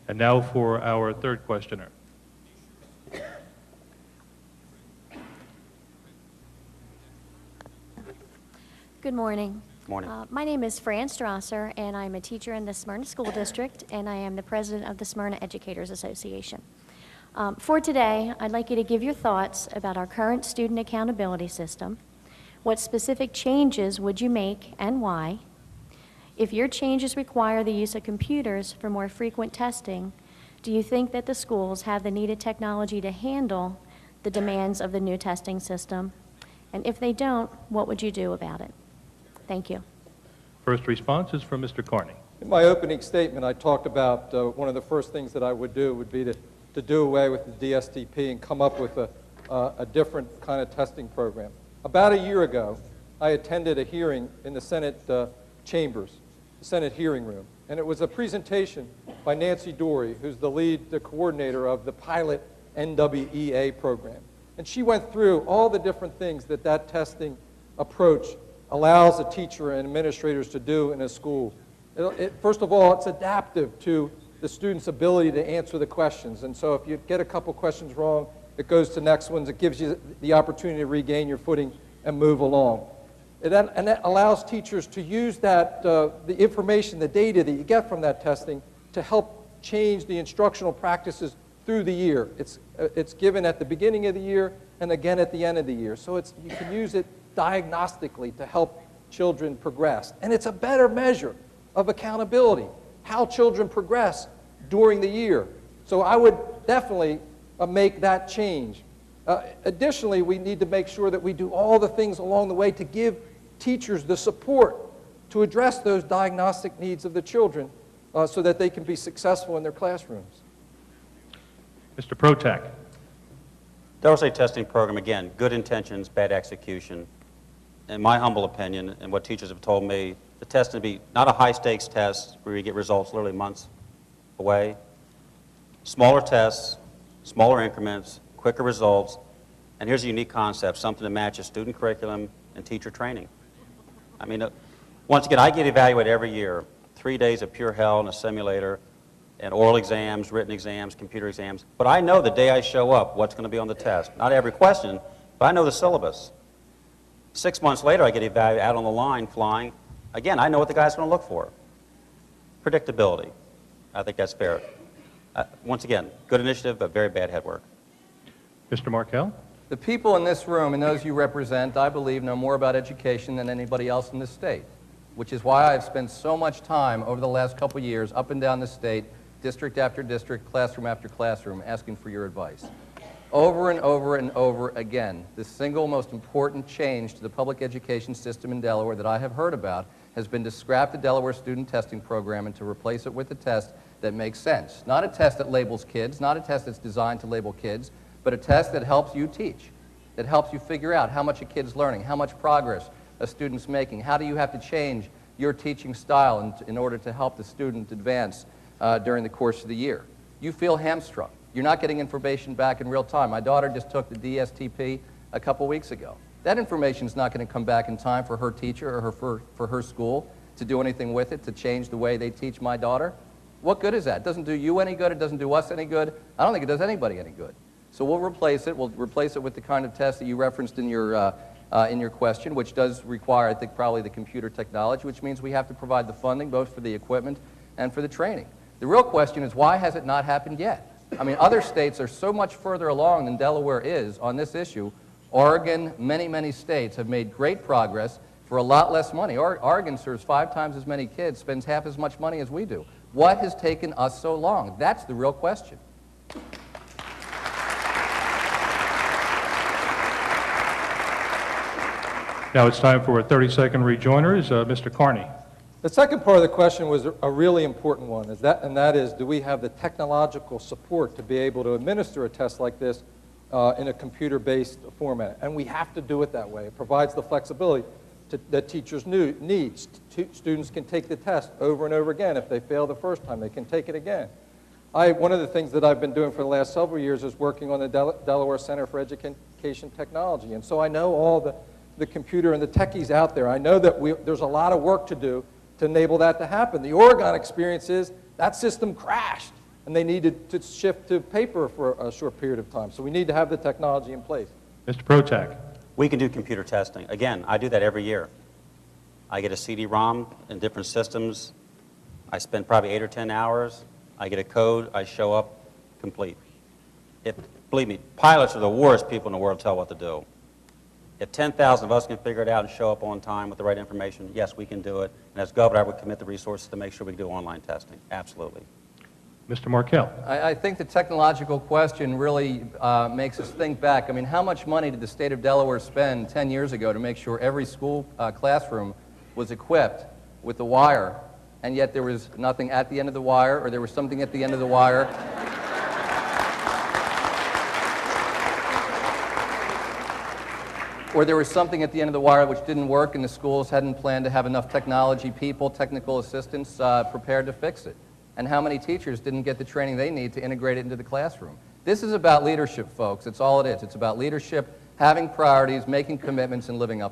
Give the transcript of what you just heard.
And now for our third questioner. Good morning. Morning. My name is Fran Strasser, and I'm a teacher in the Smyrna School District, and I am the president of the Smyrna Educators Association. For today, I'd like you to give your thoughts about our current student accountability system. What specific changes would you make and why? If your changes require the use of computers for more frequent testing, do you think that the schools have the needed technology to handle the demands of the new testing system? And if they don't, what would you do about it? Thank you. First response is from Mr. Carney. In my opening statement, I talked about one of the first things that I would do would be to do away with the DSTP and come up with a different kind of testing program. About a year ago, I attended a hearing in the Senate chambers, the Senate hearing room, and it was a presentation by Nancy Dory, who's the coordinator of the pilot NWEA program. And she went through all the different things that testing approach allows a teacher and administrators to do in a school. First of all, it's adaptive to the student's ability to answer the questions. And so if you get a couple questions wrong, it goes to next ones. It gives you the opportunity to regain your footing and move along. And that allows teachers to use the information, the data that you get from that testing to help change the instructional practices through the year. It's given at the beginning of the year and again at the end of the year. So you can use it diagnostically to help children progress. And it's a better measure of accountability, how children progress during the year. So I would definitely make that change. Additionally, we need to make sure that we do all the things along the way to give teachers the support to address those diagnostic needs of the children so that they can be successful in their classrooms. Mr. Protack. Delaware State testing program, again, good intentions, bad execution. In my humble opinion, and what teachers have told me, the test to be not a high-stakes test where you get results literally months away. Smaller tests, smaller increments, quicker results, and here's a unique concept, something that matches student curriculum and teacher training. I mean, once again, I get evaluated every year, 3 days of pure hell in a simulator, and oral exams, written exams, computer exams, but I know the day I show up what's going to be on the test. Not every question, but I know the syllabus. 6 months later, I get evaluated out on the line flying. Again, I know what the guy's going to look for. Predictability. I think that's fair. Once again, good initiative, but very bad headwork. Mr. Markell. The people in this room and those you represent, I believe, know more about education than anybody else in this state, which is why I've spent so much time over the last couple of years up and down the state, district after district, classroom after classroom, asking for your advice. Over and over and over again, the single most important change to the public education system in Delaware that I have heard about has been to scrap the Delaware student testing program and to replace it with a test that makes sense. Not a test that labels kids, not a test that's designed to label kids, but a test that helps you teach, that helps you figure out how much a kid's learning, how much progress a student's making, how do you have to change your teaching style in order to help the student advance during the course of the year. You feel hamstrung. You're not getting information back in real time. My daughter just took the DSTP a couple weeks ago. That information is not going to come back in time for her teacher or for her school to do anything with it, to change the way they teach my daughter. What good is that? It doesn't do you any good. It doesn't do us any good. I don't think it does anybody any good. So we'll replace it. We'll replace it with the kind of test that you referenced in your question, which does require, I think, probably the computer technology, which means we have to provide the funding both for the equipment and for the training. The real question is, why has it not happened yet? I mean, other states are so much further along than Delaware is on this issue. Oregon, many states have made great progress for a lot less money. Oregon serves 5 times as many kids, spends half as much money as we do. What has taken us so long? That's the real question. Now it's time for a 30-second rejoinders. Mr. Carney. The second part of the question was a really important one, and that is, do we have the technological support to be able to administer a test like this in a computer-based format? And we have to do it that way. It provides the flexibility that teachers need. Students can take the test over and over again. If they fail the first time, they can take it again. One of the things that I've been doing for the last several years is working on the Delaware Center for Education Technology. And so I know all the computer and the techies out there. I know that there's a lot of work to do to enable that to happen. The Oregon experience is that system crashed. and they needed to shift to paper for a short period of time. So we need to have the technology in place. Mr. Protack. We can do computer testing. Again, I do that every year. I get a CD-ROM in different systems. I spend probably 8 or 10 hours. I get a code. I show up complete. Believe me, pilots are the worst people in the world to tell what to do. If 10,000 of us can figure it out and show up on time with the right information, yes, we can do it. And as governor, I would commit the resources to make sure we do online testing. Absolutely. Mr. Markell. I think the technological question really makes us think back. I mean, how much money did the state of Delaware spend 10 years ago to make sure every school classroom was equipped with the wire, and yet there was nothing at the end of the wire, or there was something at the end of the wire? Or there was something at the end of the wire which didn't work, and the schools hadn't planned to have enough technology people, technical assistants prepared to fix it. And how many teachers didn't get the training they need to integrate it into the classroom? This is about leadership, folks. It's all it is. It's about leadership, having priorities, making commitments, and living up